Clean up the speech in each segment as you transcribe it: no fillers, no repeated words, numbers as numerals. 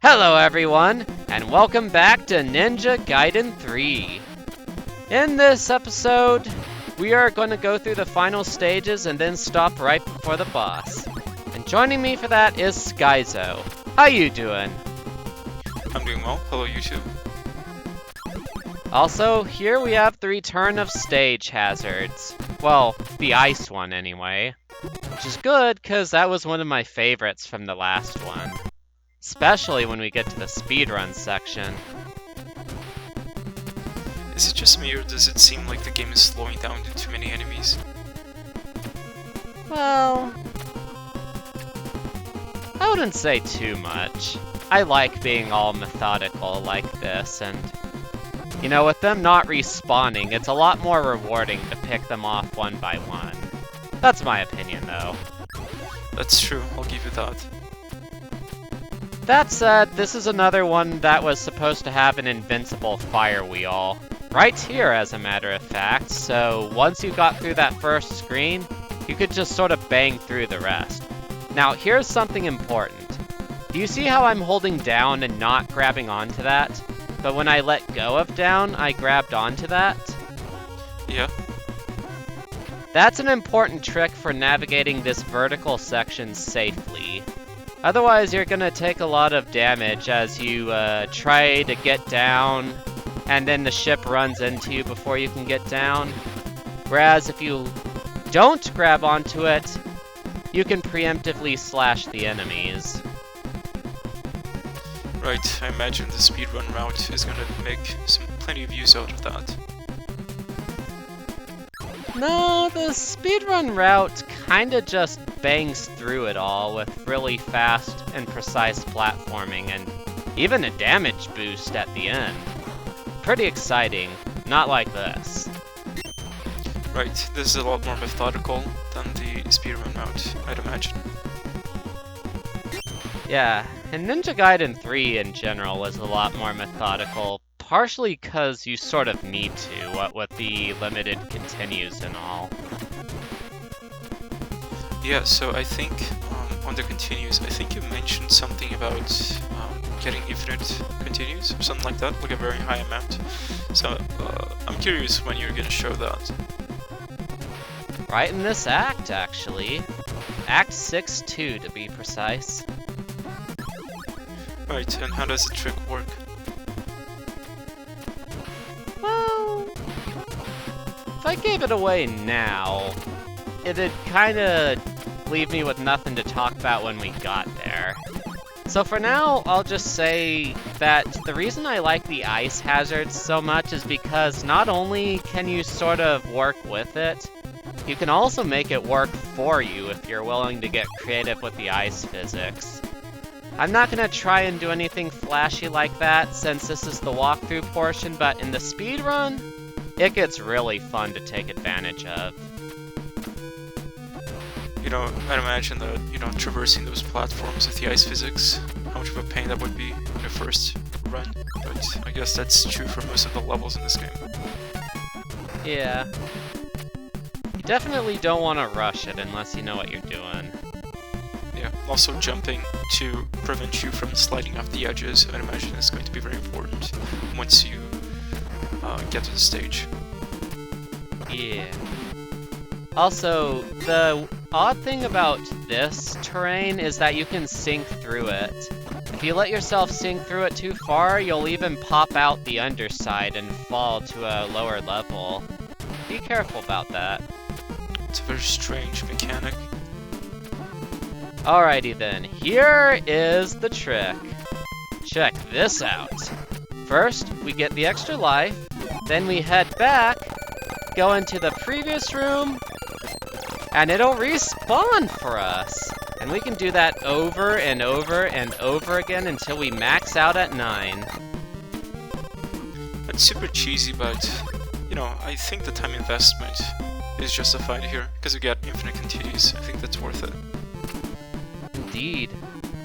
Hello everyone, and welcome back to Ninja Gaiden 3. In this episode, we are going to go through the final stages and then stop right before the boss. And joining me for that is Skyzo. How you doing? I'm doing well. Hello, YouTube. Also, here we have the return of stage hazards. Well, the ice one anyway. Which is good, because that was one of my favorites from the last one. Especially when we get to the speedrun section. Is it just me, or does it seem like the game is slowing down to too many enemies? Well, I wouldn't say too much. I like being all methodical like this, and you know, with them not respawning, it's a lot more rewarding to pick them off one by one. That's my opinion, though. That's true, I'll give you that. That said, this is another one that was supposed to have an invincible fire wheel. Right here, as a matter of fact, so once you got through that first screen, you could just sort of bang through the rest. Now, here's something important. Do you see how I'm holding down and not grabbing onto that? But when I let go of down, I grabbed onto that? Yeah. That's an important trick for navigating this vertical section safely. Otherwise, you're gonna take a lot of damage as you try to get down, and then the ship runs into you before you can get down. Whereas if you don't grab onto it, you can preemptively slash the enemies. Right, I imagine the speedrun route is gonna make plenty of use out of that. No, the speedrun route kinda just bangs through it all with really fast and precise platforming and even a damage boost at the end. Pretty exciting, not like this. Right, this is a lot more methodical than the speedrun route, I'd imagine. Yeah, and Ninja Gaiden 3 in general was a lot more methodical, partially because you sort of need to, what with the limited continues and all. Yeah, so I think on the continues, I think you mentioned something about getting infinite continues, or something like that, like a very high amount. So I'm curious when you're gonna show that. Right in this act, actually. Act 6-2 to be precise. Right, and how does the trick work? Well, if I gave it away now, it'd kinda leave me with nothing to talk about when we got there. So for now, I'll just say that the reason I like the ice hazards so much is because not only can you sort of work with it, you can also make it work for you if you're willing to get creative with the ice physics. I'm not gonna try and do anything flashy like that since this is the walkthrough portion, but in the speedrun, it gets really fun to take advantage of. You know, I'd imagine that, you know, traversing those platforms with the ice physics, how much of a pain that would be in the first run, but I guess that's true for most of the levels in this game. Yeah. You definitely don't want to rush it unless you know what you're doing. Yeah, also jumping to prevent you from sliding off the edges, I'd imagine is going to be very important once you get to the stage. Yeah. Also, the odd thing about this terrain is that you can sink through it. If you let yourself sink through it too far, you'll even pop out the underside and fall to a lower level. Be careful about that. It's a very strange mechanic. Alrighty then, here is the trick. Check this out. First, we get the extra life, then we head back, go into the previous room, and it'll respawn for us. And we can do that over and over and over again until we max out at 9. It's super cheesy, but, you know, I think the time investment is justified here, because you get infinite continues. I think that's worth it. Indeed.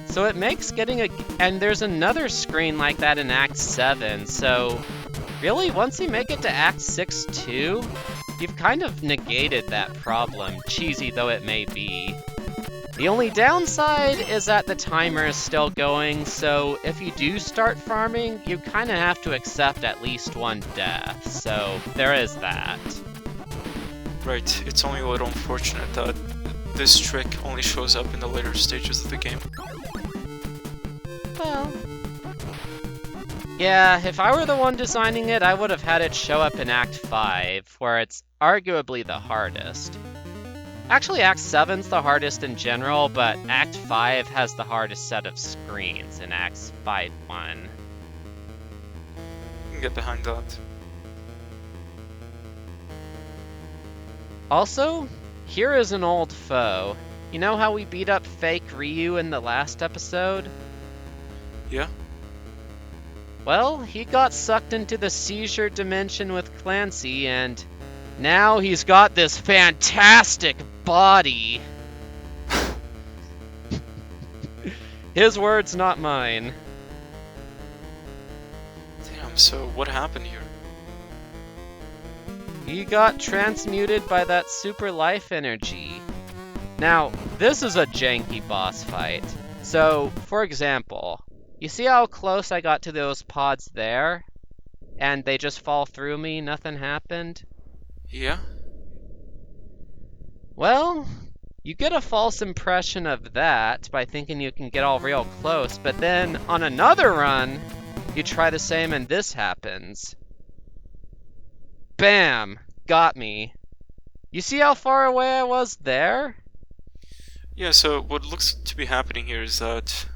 So it makes getting and there's another screen like that in Act 7, so really, once you make it to Act 6-2, you've kind of negated that problem, cheesy though it may be. The only downside is that the timer is still going, so if you do start farming, you kind of have to accept at least one death, so there is that. Right, it's only a little unfortunate that this trick only shows up in the later stages of the game. Well... yeah, if I were the one designing it, I would have had it show up in Act 5, where it's arguably the hardest. Actually, Act 7's the hardest in general, but Act 5 has the hardest set of screens in Acts 5-1. I can get behind that. Also, here is an old foe. You know how we beat up fake Ryu in the last episode? Yeah? Well, he got sucked into the seizure dimension with Clancy, and now he's got this fantastic body. His words, not mine. Damn, so what happened here? He got transmuted by that super life energy. Now, this is a janky boss fight. So, for example, you see how close I got to those pods there? And they just fall through me, nothing happened? Yeah? Well, you get a false impression of that by thinking you can get all real close, but then on another run, you try the same and this happens. Bam! Got me. You see how far away I was there? Yeah, so what looks to be happening here is that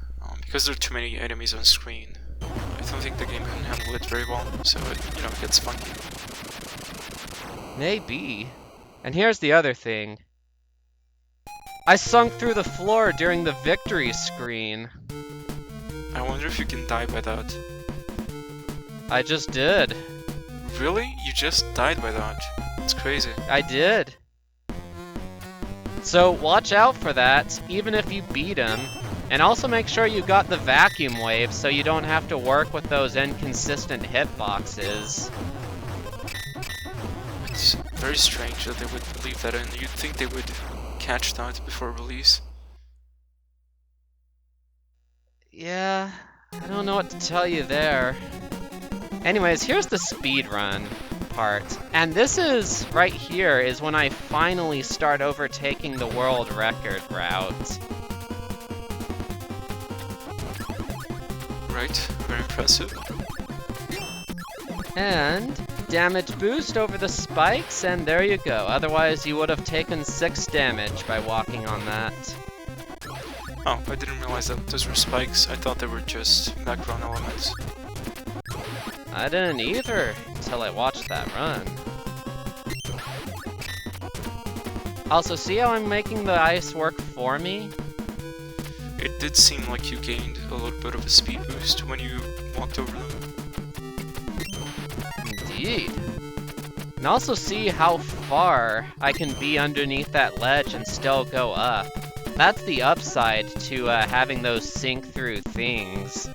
because there are too many enemies on screen, I don't think the game can handle it very well, so it, gets funky. Maybe. And here's the other thing. I sunk through the floor during the victory screen. I wonder if you can die by that. I just did. Really? You just died by that? It's crazy. I did. So watch out for that, even if you beat him. And also make sure you got the vacuum wave so you don't have to work with those inconsistent hitboxes. It's very strange that they would leave that in. You'd think they would catch that before release. Yeah, I don't know what to tell you there. Anyways, here's the speedrun part. And this is, right here, is when I finally start overtaking the world record route. Right, very impressive. And damage boost over the spikes, and there you go. Otherwise, you would have taken 6 damage by walking on that. Oh, I didn't realize that those were spikes. I thought they were just background elements. I didn't either, until I watched that run. Also, see how I'm making the ice work for me? It did seem like you gained a little bit of a speed boost when you walked over them. Indeed. And also see how far I can be underneath that ledge and still go up. That's the upside to having those sink through things.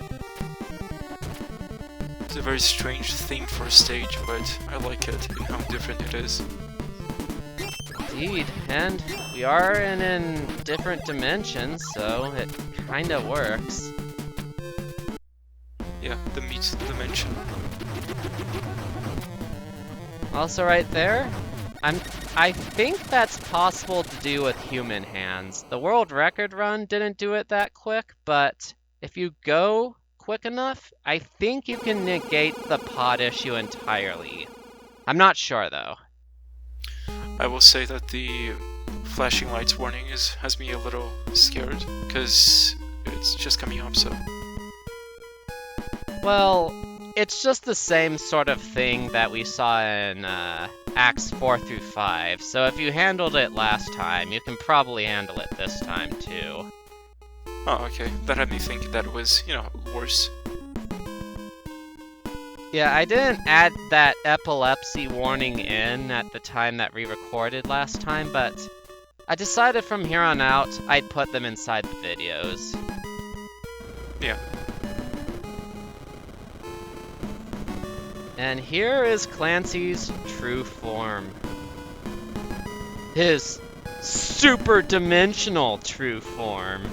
It's a very strange theme for a stage, but I like it and how different it is. Indeed, and we are in different dimensions, so it kinda works. Yeah, the meat dimension. Also right there, I think that's possible to do with human hands. The world record run didn't do it that quick, but if you go quick enough, I think you can negate the pod issue entirely. I'm not sure though. I will say that the flashing lights warning has me a little scared, because it's just coming up, so... Well, it's just the same sort of thing that we saw in Acts 4 through 5, so if you handled it last time, you can probably handle it this time too. Oh, okay. That had me think that it was, worse. Yeah, I didn't add that epilepsy warning in at the time that we recorded last time, but I decided from here on out I'd put them inside the videos. Yeah. And here is Clancy's true form. His super dimensional true form.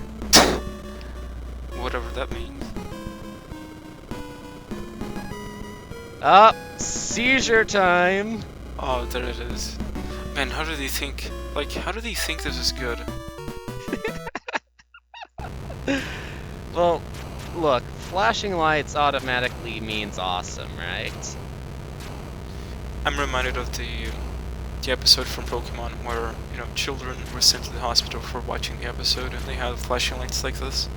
Whatever that means. Up, seizure time. Oh, there it is. Man, how do they think? Like, how do they think this is good? Well, look, flashing lights automatically means awesome, right? I'm reminded of the episode from Pokemon where, you know, children were sent to the hospital for watching the episode and they had flashing lights like this.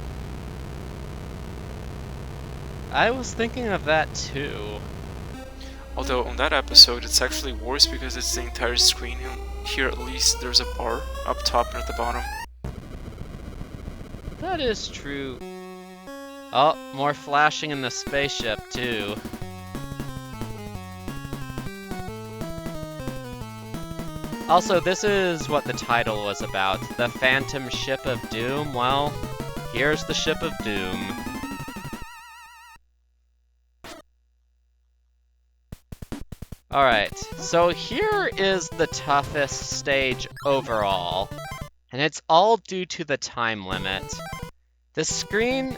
I was thinking of that too. Although on that episode it's actually worse because it's the entire screen, and here at least there's a bar up top and at the bottom. That is true. Oh, more flashing in the spaceship too. Also, this is what the title was about. The Phantom Ship of Doom. Well, here's the Ship of Doom. Alright, so here is the toughest stage overall. And it's all due to the time limit. The screen,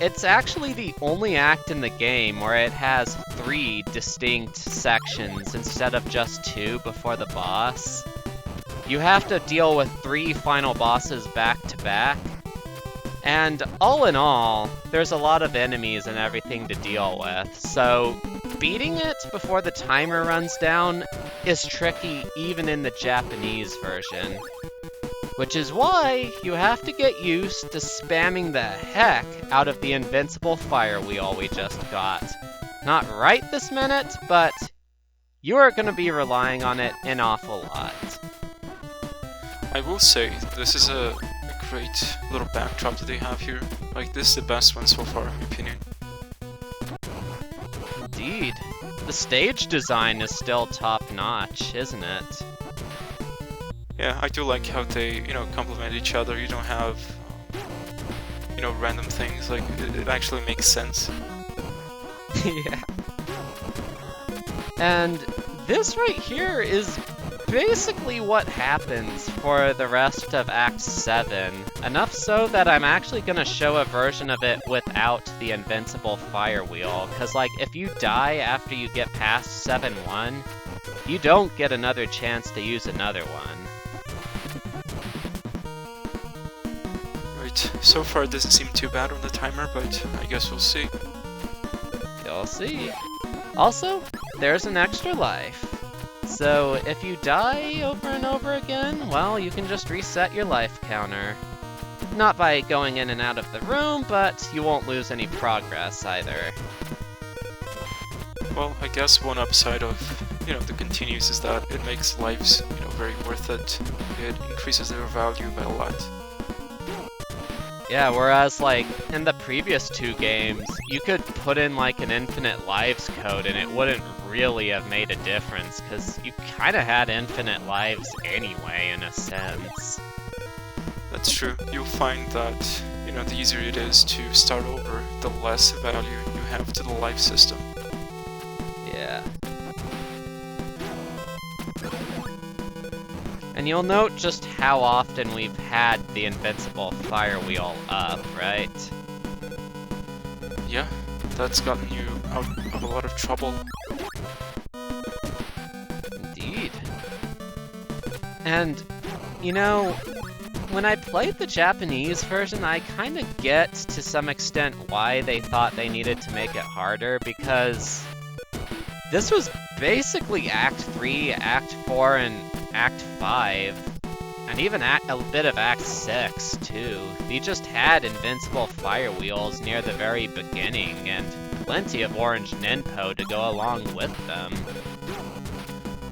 it's actually the only act in the game where it has 3 distinct sections instead of just 2 before the boss. You have to deal with 3 final bosses back to back. And all in all, there's a lot of enemies and everything to deal with, so beating it before the timer runs down is tricky even in the Japanese version. Which is why you have to get used to spamming the heck out of the invincible fire wheel we just got. Not right this minute, but you are going to be relying on it an awful lot. I will say, this is a great little backdrop that they have here. Like, this is the best one so far, in my opinion. Indeed. The stage design is still top-notch, isn't it? Yeah, I do like how they, you know, complement each other. You don't have, you know, random things. Like, it actually makes sense. Yeah. And this right here is basically what happens for the rest of Act 7. Enough so that I'm actually going to show a version of it without the invincible fire wheel. Because, like, if you die after you get past 7-1, you don't get another chance to use another one. Right, so far it doesn't seem too bad on the timer, but I guess we'll see. You'll see. Also, there's an extra life. So if you die over and over again, well, you can just reset your life counter. Not by going in and out of the room, but you won't lose any progress either. Well, I guess one upside of, you know, the continues is that it makes lives, you know, very worth it. It increases their value by a lot. Yeah, whereas, like, in the previous 2 games, you could put in, like, an infinite lives code and it wouldn't really have made a difference, because you kinda had infinite lives anyway, in a sense. That's true. You'll find that, you know, the easier it is to start over, the less value you have to the life system. Yeah. And you'll note just how often we've had the invincible fire wheel up, right? Yeah, that's gotten you out of a lot of trouble. Indeed. And, you know, when I played the Japanese version, I kinda get, to some extent, why they thought they needed to make it harder, because this was basically Act 3, Act 4, and Act 5, and even a bit of Act 6, too. They just had invincible fire wheels near the very beginning, and plenty of orange ninpo to go along with them.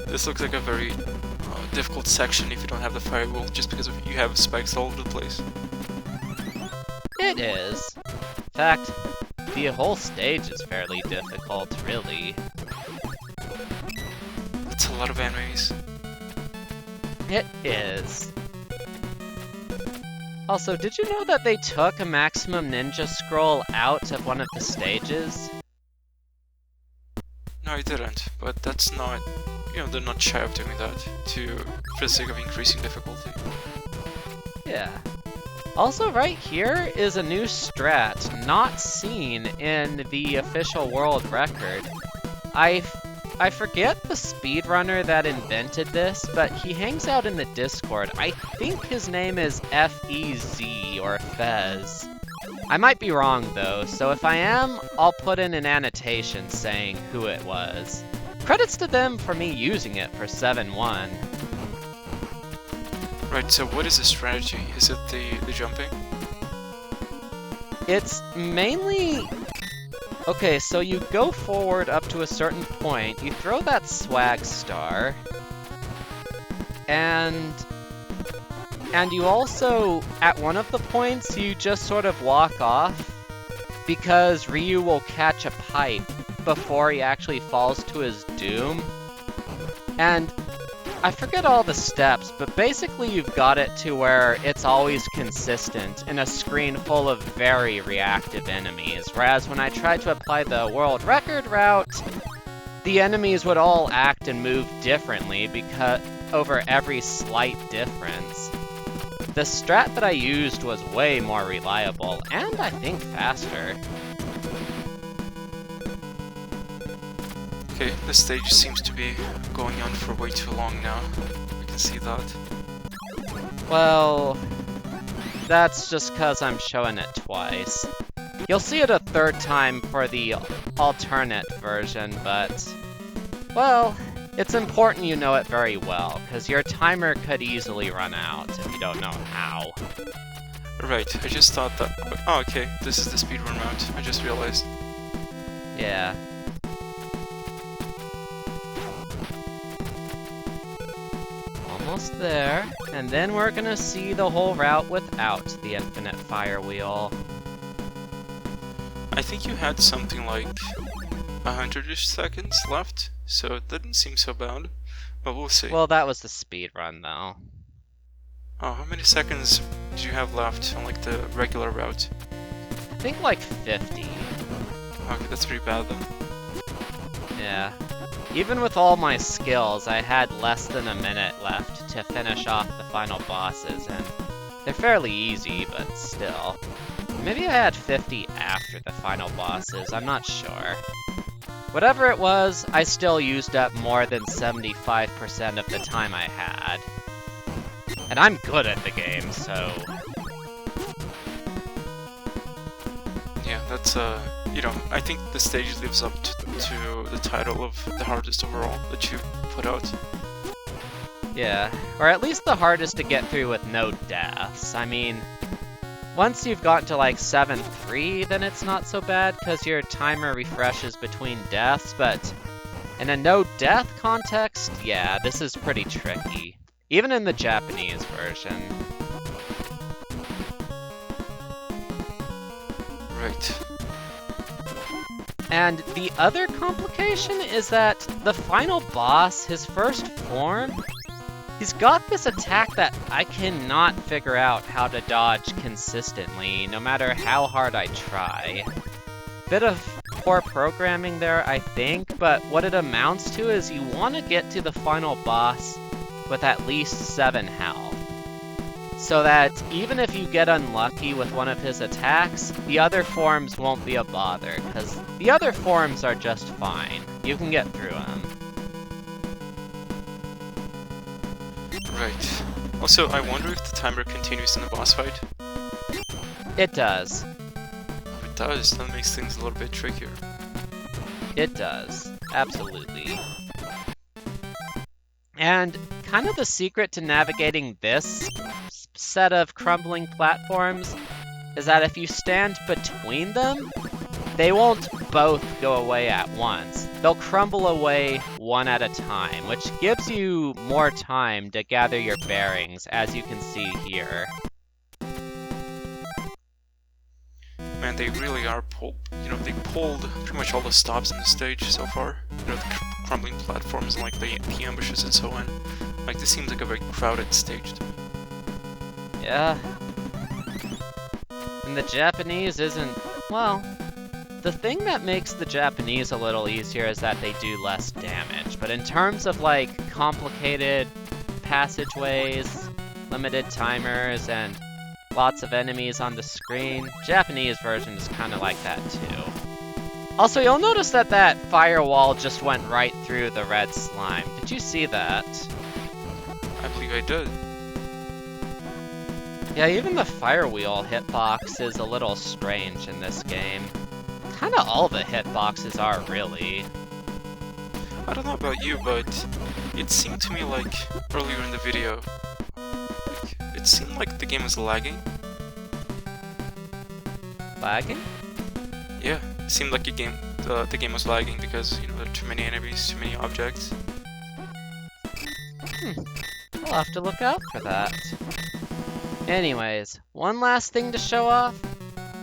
This looks like a very difficult section if you don't have the fire wheel, just because you have spikes all over the place. It is. In fact, the whole stage is fairly difficult, really. That's a lot of enemies. It is. Also, did you know that they took a Maximum Ninja Scroll out of one of the stages? No, I didn't, but that's not you know, they're not shy of doing that for the sake of increasing difficulty. Yeah. Also, right here is a new strat not seen in the official world record. I forget the speedrunner that invented this, but he hangs out in the Discord. I think his name is F-E-Z or Fez. I might be wrong though, so if I am, I'll put in an annotation saying who it was. Credits to them for me using it for 7-1. Right, so what is the strategy? Is it the jumping? It's mainly... Okay, so you go forward up to a certain point, you throw that swag star, and you also, at one of the points, you just sort of walk off, because Ryu will catch a pipe before he actually falls to his doom. And I forget all the steps, but basically you've got it to where it's always consistent in a screen full of very reactive enemies, whereas when I tried to apply the world record route, the enemies would all act and move differently because over every slight difference. The strat that I used was way more reliable, and I think faster. Okay, this stage seems to be going on for way too long now. I can see that. Well, that's just cause I'm showing it twice. You'll see it a third time for the alternate version, but... well, it's important you know it very well, because your timer could easily run out if you don't know how. Right, I just thought that... oh, okay, this is the speedrun route, I just realized. Yeah. Almost there, and then we're gonna see the whole route without the infinite fire wheel. I think you had something like 100-ish seconds left, so it didn't seem so bad, but we'll see. Well, that was the speed run, though. Oh, how many seconds do you have left on like the regular route? I think like 50. Okay, that's pretty bad then. Yeah. Even with all my skills, I had less than a minute left to finish off the final bosses, and they're fairly easy, but still. Maybe I had 50 after the final bosses, I'm not sure. Whatever it was, I still used up more than 75% of the time I had. And I'm good at the game, so... yeah, that's you know, I think the stage lives up to the title of the hardest overall that you put out. Yeah, or at least the hardest to get through with no deaths. I mean, once you've gotten to like 7-3, then it's not so bad, because your timer refreshes between deaths, but in a no-death context, yeah, this is pretty tricky. Even in the Japanese version. Right. And the other complication is that the final boss, his first form, he's got this attack that I cannot figure out how to dodge consistently, no matter how hard I try. Bit of poor programming there, I think, but what it amounts to is you want to get to the final boss with at least 7 health. So that even if you get unlucky with one of his attacks, the other forms won't be a bother, because the other forms are just fine. You can get through them. Right. Also, I wonder if the timer continues in the boss fight. It does. If it does, that makes things a little bit trickier. It does. Absolutely. And kind of the secret to navigating this set of crumbling platforms is that if you stand between them, they won't both go away at once. They'll crumble away one at a time, which gives you more time to gather your bearings, as you can see here. Man, they really are they pulled pretty much all the stops in the stage so far. You know, the crumbling platforms and like the ambushes and so on. Like, this seems like a very crowded stage to me. Yeah. And the Japanese isn't, well, The thing that makes the Japanese a little easier is that they do less damage, but in terms of like complicated passageways, limited timers, and lots of enemies on the screen, Japanese version is kind of like that too. Also, you'll notice that that firewall just went right through the red slime. Did you see that? I believe I did. Yeah, even the firewheel hitbox is a little strange in this game. Kinda all the hitboxes are, really. I don't know about you, but it seemed to me like earlier in the video, like, it seemed like the game was lagging. Lagging? Yeah, it seemed like the game was lagging because, you know, there are too many enemies, too many objects. We'll have to look out for that. Anyways, one last thing to show off.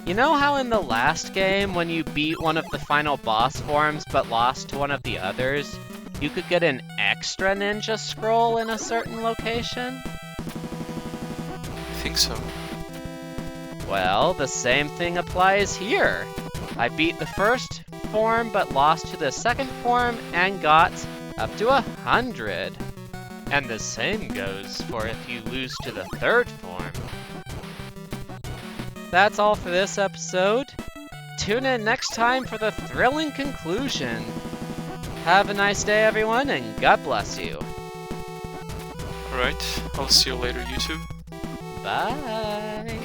You know how in the last game, when you beat one of the final boss forms but lost to one of the others, you could get an extra ninja scroll in a certain location? I think so. Well, the same thing applies here. I beat the first form but lost to the second form and got up to 100. And the same goes for if you lose to the third form. That's all for this episode. Tune in next time for the thrilling conclusion. Have a nice day, everyone, and God bless you. Alright, I'll see you later, YouTube. Bye.